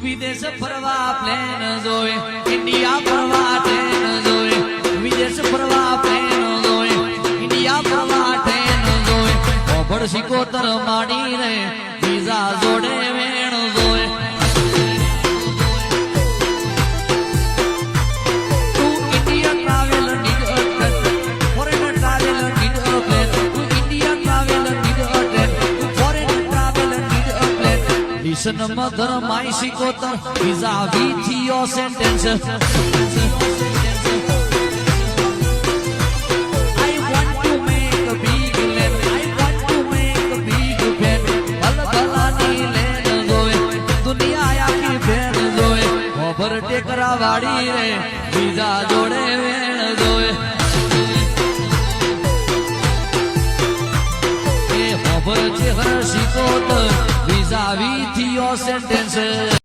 વિદેશ ફરવા પ્લેન જોઈ ઇન્ડિયા ફરવા ટ્રેન જોઈ વિદેશ ફરવા પ્લેન જોઈ ઇન્ડિયા ફરવા ટ્રેન જોઈ ઓભળ સિકોતર માડી રે વિઝા જોડે વેણ જોઈ તું India travel need a train foreign travel need a plane તું India travel need a train foreign travel need a plane Listen, mother, my sicotar vis-a-vis your sentence. I want to make a big land. I want to make a big bed. Balbalani land zoe, duniya aaki bed zoe. Over tekra wadi re, visa jode ven zoe. Over chehra sicotar vis-a-vis your sentence.